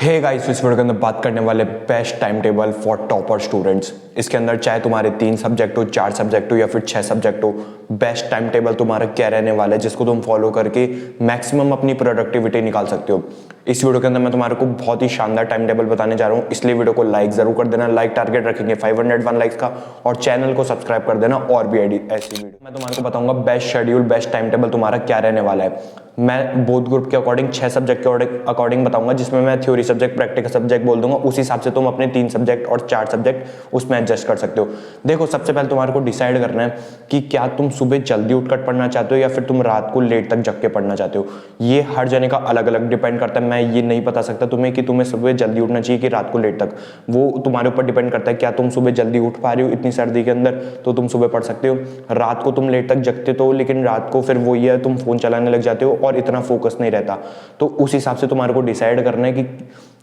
Hey guys, इस video के अंदर बात करने वाले best time table for topper students. इसके अंदर चाहे तुम्हारे 3 सब्जेक्ट हो, 4 सब्जेक्ट हो या फिर 6 सब्जेक्ट हो, बेस्ट टाइम टेबल तुम्हारा क्या रहने वाला है जिसको तुम फॉलो करके मैक्सिमम अपनी प्रोडक्टिविटी निकाल सकते हो। इस वीडियो के अंदर मैं तुम्हारे को बहुत ही शानदार टाइम टेबल बताने जा रहा हूँ, इसलिए वीडियो को लाइक जरूर कर देना। लाइक टारगेट रखेंगे 501 लाइक्स का, और चैनल को सब्सक्राइब कर देना। और भी ऐसी वीडियो मैं तुम्हारे को बताऊंगा best schedule, best time table तुम्हारा क्या रहने वाला है। मैं बोथ ग्रुप के अकॉर्डिंग 6 सब्जेक्ट के अकॉर्डिंग बताऊंगा, जिसमें मैं थ्योरी सब्जेक्ट, प्रैक्टिकल सब्जेक्ट बोल दूंगा। उस हिसाब से तुम अपने 3 सब्जेक्ट और 4 सब्जेक्ट उसमें एडजस्ट कर सकते हो। देखो, सबसे पहले तुम्हारे को डिसाइड करना है कि क्या तुम सुबह जल्दी उठकर पढ़ना चाहते हो या फिर तुम रात को लेट तक जग के पढ़ना चाहते हो। ये हर जने का अलग अलग डिपेंड करता है। मैं ये नहीं बता सकता तुम्हें कि तुम्हें सुबह जल्दी उठना चाहिए कि रात को लेट तक। वो तुम्हारे ऊपर डिपेंड करता है। क्या तुम सुबह जल्दी उठ पा रहे हो इतनी सर्दी के अंदर, तो तुम सुबह पढ़ सकते हो। रात को तुम लेट तक जगते तो, लेकिन रात को फिर वो ये तुम फोन चलाने लग जाते हो और इतना फोकस नहीं रहता। तो उस हिसाब से तुम्हारे को डिसाइड करना है कि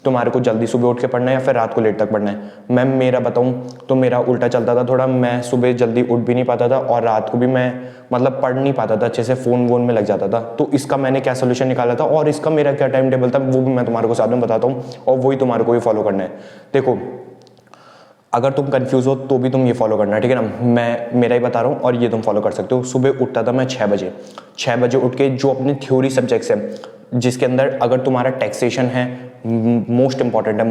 तुम्हारे को जल्दी सुबह उठ के पढ़ना है या फिर रात को लेट तक पढ़ना है। मैं मेरा बताऊं तो मेरा उल्टा चलता था थोड़ा। मैं सुबह जल्दी उठ भी नहीं पाता था और रात को भी मैं पढ़ नहीं पाता था अच्छे से, फोन वोन में लग जाता था। तो इसका मैंने क्या सोल्यूशन निकाला था और इसका मेरा क्या टाइम टेबल था वो भी मैं तुम्हारे को साथ में बताता हूँ, और वही तुम्हारे को भी फॉलो करना है। देखो, अगर तुम कंफ्यूज हो तो भी तुम ये फॉलो करना है, ठीक है ना। मैं मेरा ही बता रहा हूँ और ये तुम फॉलो कर सकते हो। सुबह उठता था मैं 6 बजे। 6 बजे उठ के जो अपने थ्योरी सब्जेक्ट्स है, जिसके अंदर अगर तुम्हारा टैक्सेशन है, मोस्ट इंपॉर्टेंट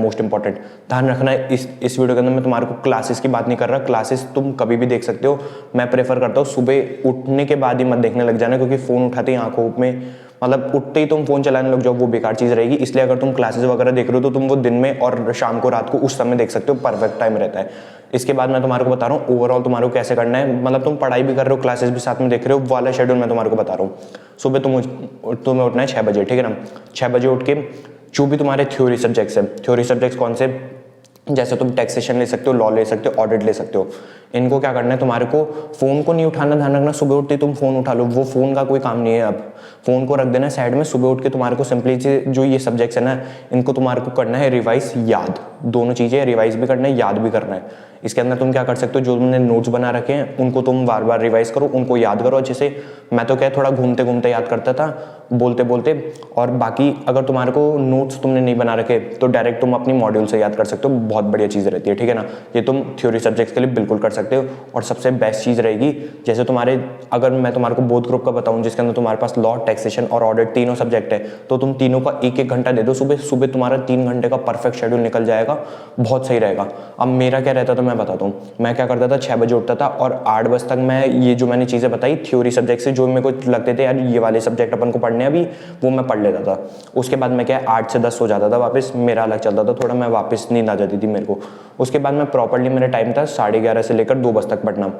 ध्यान रखना है। इस वीडियो के अंदर मैं तुम्हारे को क्लासेस की बात नहीं कर रहा। क्लासेस तुम कभी भी देख सकते हो। मैं प्रेफर करता हूँ सुबह उठने के बाद ही मत देखने लग जाना, क्योंकि फोन उठाते ही आंखों में उठते ही तुम फोन चलाने लग जाओ, वो बेकार चीज रहेगी। इसलिए अगर तुम क्लासेस वगैरह देख रहे हो तो तुम वो दिन में और शाम को, रात को उस समय देख सकते हो, परफेक्ट टाइम रहता है। इसके बाद मैं तुम्हारे को बता रहा हूँ ओवरऑल तुम्हारे को कैसे करना है। तुम पढ़ाई भी कर रहे हो, क्लासेस भी साथ में देख रहे हो, वाला शेड्यूल मैं तुम्हारे को बता रहा हूँ। सुबह तुम्हें उठना है 6 बजे, ठीक है ना। 6 बजे उठ के जो भी तुम्हारे थ्योरी सब्जेक्ट्स है, थ्योरी सब्जेक्ट्स कौन से, जैसे तुम टैक्सेशन ले सकते हो, लॉ ले सकते हो, ऑडिट ले सकते हो। इनको क्या करना है, तुम्हारे को फोन को नहीं उठाना, ध्यान रखना। सुबह उठते तुम फोन उठा लो, वो फोन का कोई काम नहीं है। अब फोन को रख देना साइड में। सुबह उठ के तुम्हारे को सिंपली जो ये सब्जेक्ट्स है ना, इनको तुम्हारे को करना है रिवाइज, याद। दोनों चीजें, रिवाइज भी करना है, याद भी करना है। इसके अंदर तुम क्या कर सकते हो, जो तुमने नोट्स बना रखे हैं उनको तुम बार बार रिवाइज करो, उनको याद करो अच्छे से। मैं तो क्या, थोड़ा घूमते घूमते याद करता था, बोलते बोलते। और बाकी अगर तुम्हारे को नोट्स तुमने नहीं बना रखे तो डायरेक्ट तुम अपनी मॉड्यूल से याद कर सकते हो, बहुत बढ़िया चीज़ रहती है, ठीक है ना। ये तुम थ्योरी सब्जेक्ट्स के लिए बिल्कुल कर सकते हो। और सबसे बेस्ट चीज़ रहेगी, जैसे अगर मैं तुम्हारे को बोथ ग्रुप का बताऊं, जिसके अंदर तुम्हारे पास लॉ, टैक्सेशन और ऑडिट तीनों सब्जेक्ट है, तो तुम तीनों का 1-1 घंटा दे दो सुबह। सुबह तुम्हारा 3 घंटे का परफेक्ट शेड्यूल निकल जाएगा, बहुत सही रहेगा। अब मेरा क्या रहता था मैं बताता हूँ। मैं क्या करता था, 6 बजे उठता था और 8 बजे तक मैं ये जो मैंने चीज़ें बताई थ्योरी सब्जेक्ट से, जो मेरे को लगते थे यार ये वाले सब्जेक्ट अपन को पढ़ने अभी, वो मैं पढ़ लेता था। उसके बाद मैं क्या, 8 से 10 हो जाता था वापस। मेरा अलग चलता था थोड़ा, मैं वापस नींद आ जाती थी मेरे को। उसके बाद मैं प्रॉपर्ली, मेरा टाइम था 11:30 से लेकर 2 बजे तक पढ़ना।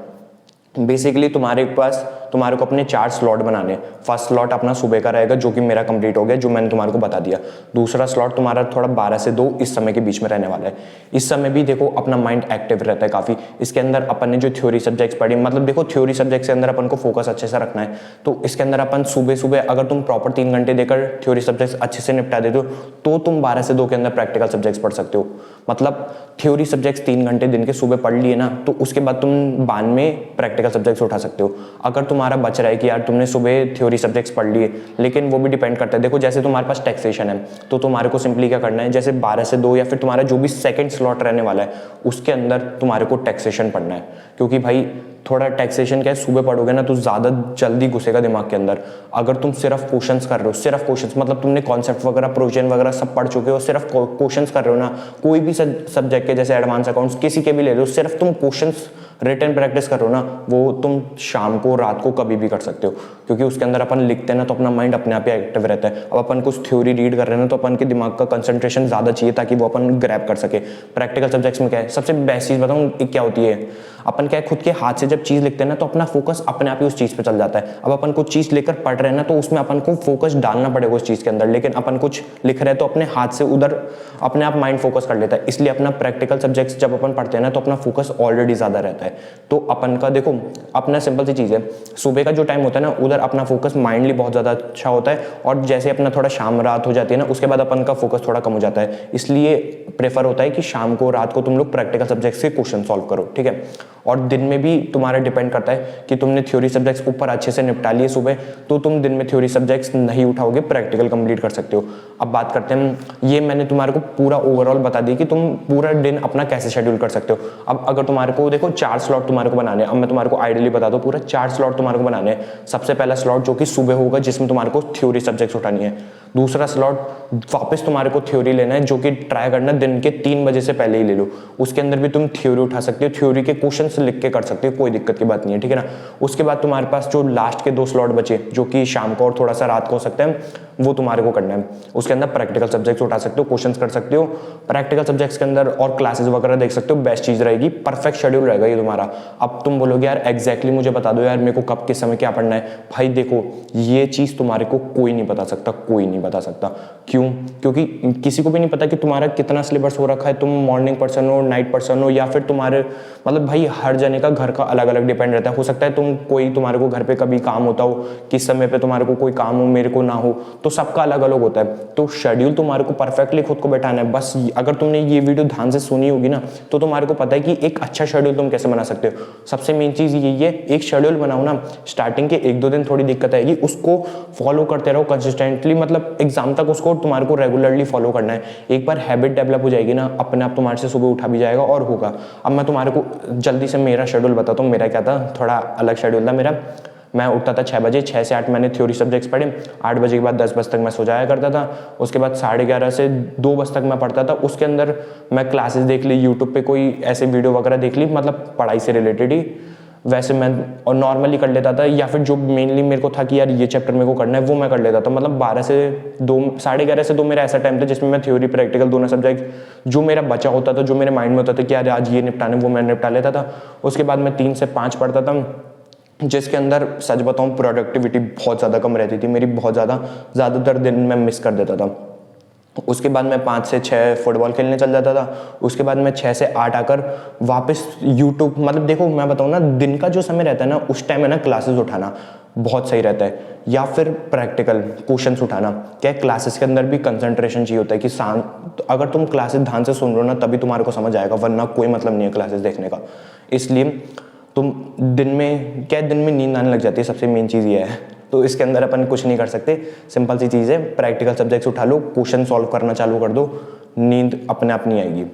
बेसिकली तुम्हारे को अपने 4 स्लॉट बनाने। फर्स्ट स्लॉट अपना सुबह का रहेगा, जो कि मेरा कंप्लीट हो गया, जो मैंने तुम्हारे को बता दिया। दूसरा स्लॉट तुम्हारा थोड़ा 12 से 2 इस समय के बीच में रहने वाला है। इस समय भी देखो अपना माइंड एक्टिव रहता है काफ़ी। इसके अंदर अपन ने जो थ्योरी सब्जेक्ट्स पढ़ी, देखो थ्योरी सब्जेक्ट के अंदर अपन को फोकस अच्छे से रखना है। तो इसके अंदर अपन सुबह अगर तुम प्रॉपर 3 घंटे देकर थ्योरी सब्जेक्ट्स अच्छे से निपटा देते हो, तो तुम 12 से 2 के अंदर प्रैक्टिकल सब्जेक्ट्स पढ़ सकते हो। थ्योरी सब्जेक्ट्स 3 घंटे दिन के सुबह पढ़ लिए ना, तो उसके बाद तुम बाद में प्रैक्टिकल सब्जेक्ट्स उठा सकते हो। अगर तुम्हारा बच रहा है कि यार तुमने सुबह थ्योरी सब्जेक्ट्स पढ़ लिए, लेकिन वो भी डिपेंड करता है। देखो, जैसे तुम्हारे पास टैक्सेशन है तो तुम्हारे को सिंपली क्या करना है, जैसे 12 से 2 या फिर तुम्हारा जो भी सेकंड स्लॉट रहने वाला है, उसके अंदर तुम्हारे को टैक्सेशन पढ़ना है। क्योंकि भाई थोड़ा टैक्सेशन क्या है, सुबह पढ़ोगे ना तो ज़्यादा जल्दी घुसेगा दिमाग के अंदर। अगर तुम सिर्फ क्वेश्चंस कर रहे हो, सिर्फ क्वेश्चंस, तुमने कॉन्सेप्ट वगैरह, प्रोविजन वगैरह सब पढ़ चुके हो, सिर्फ क्वेश्चंस कर रहे हो ना, कोई भी सब्जेक्ट के, जैसे एडवांस अकाउंट्स किसी के भी ले लो, सिर्फ तुम क्वेश्चंस रिटन प्रैक्टिस करो ना, वो तुम शाम को, रात को कभी भी कर सकते हो। क्योंकि उसके अंदर अपन लिखते हैं ना तो अपना माइंड अपने आप ही एक्टिव रहता है। अब अपन कुछ थ्योरी रीड कर रहे हैं ना, तो अपन के दिमाग का कंसंट्रेशन ज़्यादा चाहिए ताकि वो अपन ग्रैब कर सके। प्रैक्टिकल सब्जेक्ट्स में क्या है, सबसे बेस्ट चीज़ बताऊँ क्या होती है, अपन क्या है, खुद के हाथ से जब चीज़ लिखते हैं ना तो अपना फोकस अपने आप ही उस चीज़ पे चल जाता है। अब अपन कुछ चीज़ लेकर पढ़ रहे हैं ना, तो उसमें अपन को फोकस डालना पड़ेगा उस चीज़ के अंदर, लेकिन अपन कुछ लिख रहे हैं तो अपने हाथ से उधर अपने आप माइंड फोकस कर लेता है। इसलिए अपना प्रैक्टिकल सब्जेक्ट्स जब अपन पढ़ते हैं ना तो अपना फोकस ऑलरेडी ज़्यादा रहता है। है। तो अपन का देखो अपना सिंपल सी चीज़ है, सुबह का जो टाइम होता है ना उधर अपना फोकस माइंडली बहुत ज़्यादा अच्छा होता है, और जैसे अपना थोड़ा शाम रात हो जाती है ना उसके बाद अपन का फोकस थोड़ा कम हो जाता है। इसलिए प्रेफर होता है कि शाम को रात को तुम लोग प्रैक्टिकल सब्जेक्ट्स के क्वेश्चन सॉल्व करो, ठीक है। और दिन में भी तुम्हारा डिपेंड करता है कि तुमने थ्योरी सब्जेक्ट्स ऊपर अच्छे से निपटा लिए सुबह, तो तुम दिन में थ्योरी सब्जेक्ट्स नहीं उठाओगे, प्रैक्टिकल कंप्लीट कर सकते हो। अब बात करते हैं, ये मैंने तुम्हारे को पूरा ओवरऑल बता दी कि तुम पूरा दिन अपना कैसे शेड्यूल कर सकते हो। अब अगर तुम्हारे को देखो 4 स्लॉट तुम्हारे को बनाने हैं, अब मैं तुम्हारे को आइडियली बता दूं पूरा 4 स्लॉट तुम्हारे को बनाने हैं। सबसे पहला स्लॉट जो कि सुबह होगा जिसमें तुम्हारे को थ्योरी सब्जेक्ट्स उठानी है। दूसरा स्लॉट वापस तुम्हारे को थ्योरी लेना है, जो कि ट्राई करना दिन के 3 बजे से पहले ही ले लो। उसके अंदर भी तुम थ्योरी उठा सकते हो, थ्योरी के क्वेश्चंस लिख के कर सकते हो, कोई दिक्कत की बात नहीं है, ठीक है ना। उसके बाद तुम्हारे पास जो लास्ट के 2 स्लॉट बचे जो कि शाम को और थोड़ा सा रात को हो सकते हैं, वो तुम्हारे को करना है। उसके अंदर प्रैक्टिकल सब्जेक्ट्स उठा सकते हो, क्वेश्चंस कर सकते हो, प्रैक्टिकल सब्जेक्ट्स के अंदर और क्लासेस वगैरह देख सकते हो। बेस्ट चीज रहेगी, परफेक्ट शेड्यूल रहेगा ये तुम्हारा। अब तुम बोलोगे यार एग्जैक्टली मुझे बता दो यार मेरे को कब किस समय क्या पढ़ना है। भाई देखो ये चीज तुम्हारे को कोई नहीं बता सकता, कोई नहीं बता सकता। क्यों? क्योंकि किसी को भी नहीं पता कि तुम्हारा कितना सिलेबस हो रखा है, तुम मॉर्निंग पर्सन हो, नाइट पर्सन हो, या फिर तुम्हारे मतलब भाई हर जने का घर का अलग अलग डिपेंड रहता है। हो सकता है तुम्हारे को घर पे कभी काम होता हो, किस समय पे तुम्हारे को कोई काम हो, मेरे को ना हो, तो सबका अलग अलग होता है। तो शेड्यूल तुम्हारे को परफेक्टली खुद को बैठाना है। बस अगर तुमने ये वीडियो ध्यान से सुनी होगी ना तो तुम्हारे को पता है कि एक अच्छा शेड्यूल तुम कैसे बना सकते हो। सबसे मेन चीज यही है, एक शेड्यूल बनाओ ना, स्टार्टिंग के 1-2 दिन थोड़ी दिक्कत आएगी, उसको फॉलो करते रहो कंसिस्टेंटली, मतलब एग्जाम तक उसको तुम्हारे को रेगुलरली फॉलो करना है। एक बार हैबिट डेवलप हो जाएगी ना, अपने आप तुम्हारे से सुबह उठा भी जाएगा और होगा। अब मैं तुम्हारे को जल्दी से मेरा शेड्यूल बताता हूँ। मेरा क्या था, थोड़ा अलग शेड्यूल था मेरा। मैं उठता था 6 बजे, 6 से 8 मैंने थ्योरी सब्जेक्ट्स पढ़े, 8 बजे के बाद 10 बजे तक मैं सो जाया करता था। उसके बाद 11:30 से 2 बजे तक मैं पढ़ता था। उसके अंदर मैं क्लासेस देख ली, यूट्यूब पे कोई ऐसे वीडियो वगैरह देख ली, मतलब पढ़ाई से रिलेटेड ही वैसे मैं और नॉर्मली कर लेता था, या फिर जो मेनली मेरे को था कि यार ये चैप्टर मेरे को करना है वो मैं कर लेता था। मतलब 12 से 2, 11:30 से 2 मेरा ऐसा टाइम था जिसमें मैं थ्योरी प्रैक्टिकल दोनों सब्जेक्ट जो मेरा बचा होता था, जो मेरे माइंड में होता था कि यार आज ये निपटाने, वो मैं निपटा लेता था। उसके बाद मैं 3 से 5 पढ़ता था, जिसके अंदर सच बताऊं प्रोडक्टिविटी बहुत ज़्यादा कम रहती थी मेरी, बहुत ज़्यादातर दिन मैं मिस कर देता था। उसके बाद मैं 5 से 6 फुटबॉल खेलने चल जाता था। उसके बाद मैं 6 से 8 आकर वापस यूट्यूब, मतलब देखो मैं बताऊँ ना, दिन का जो समय रहता है ना उस टाइम है ना क्लासेस उठाना बहुत सही रहता है, या फिर प्रैक्टिकल क्वेश्चंस उठाना। क्या क्लासेस के अंदर भी कंसंट्रेशन चाहिए होता है कि शांत, अगर तुम क्लासेस ध्यान से सुन रहे हो ना तभी तुम्हारे को समझ आएगा, वरना कोई मतलब नहीं है क्लासेस देखने का। इसलिए तुम दिन में नींद आने लग जाती है, सबसे मेन चीज़ ये है। तो इसके अंदर अपन कुछ नहीं कर सकते, सिंपल सी चीज़ है, प्रैक्टिकल सब्जेक्ट्स उठा लो, क्वेश्चन सॉल्व करना चालू कर दो, नींद अपने आप नहीं आएगी।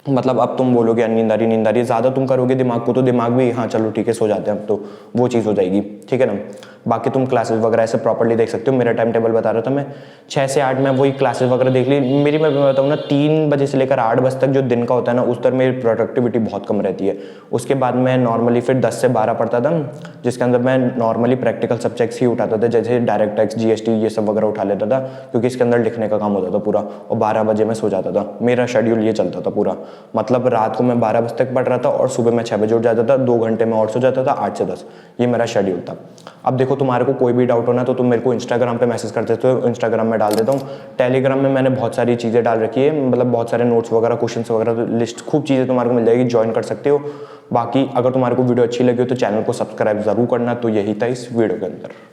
मतलब अब तुम बोलोगे यार नींद आ रही है, ज़्यादा तुम करोगे दिमाग को तो दिमाग भी हाँ चलो ठीक है सो जाते हैं अब, तो वो चीज़ हो जाएगी, ठीक है ना। बाकी तुम क्लासेस वगैरह ऐसे प्रॉपर्ली देख सकते हो। मेरा टाइम टेबल बता रहा था मैं, 6 से 8 में वही क्लासेस वगैरह देख ली मेरी। मैं बताऊँ ना 3 बजे से लेकर 8 बजे तक जो दिन का होता है ना उस तरह मेरी प्रोडक्टिविटी बहुत कम रहती है। उसके बाद मैं नॉर्मली फिर 10 से 12 पढ़ता था, जिसके अंदर मैं नॉर्मली प्रैक्टिकल सब्जेक्ट्स ही उठाता था, जैसे डायरेक्ट टैक्स, GST ये सब वगैरह उठा लेता था, क्योंकि इसके अंदर लिखने का काम होता था पूरा। और 12 बजे मैं सो जाता था। मेरा शेड्यूल ये चलता था पूरा, मतलब रात को मैं 12 बजे तक पढ़ रहा था और सुबह मैं 6 बजे उठ जाता था, 2 घंटे में और सो जाता था, 8 से 10, ये मेरा शेड्यूल था। अब देखो तुम्हारे को कोई भी डाउट होना तो तुम मेरे को इंस्टाग्राम पे मैसेज कर देते हो, इंस्टाग्राम में डाल देता हूँ। टेलीग्राम में मैंने बहुत सारी चीज़ें डाल रखी है, मतलब बहुत सारे नोट्स वगैरह, क्वेश्चंस वगैरह, लिस्ट खूब चीज़ें तुम्हारे को मिल जाएगी, ज्वाइन कर सकते हो। बाकी अगर तुम्हारे को वीडियो अच्छी लगी हो तो चैनल को सब्सक्राइब जरूर करना। तो यही था इस वीडियो के अंदर।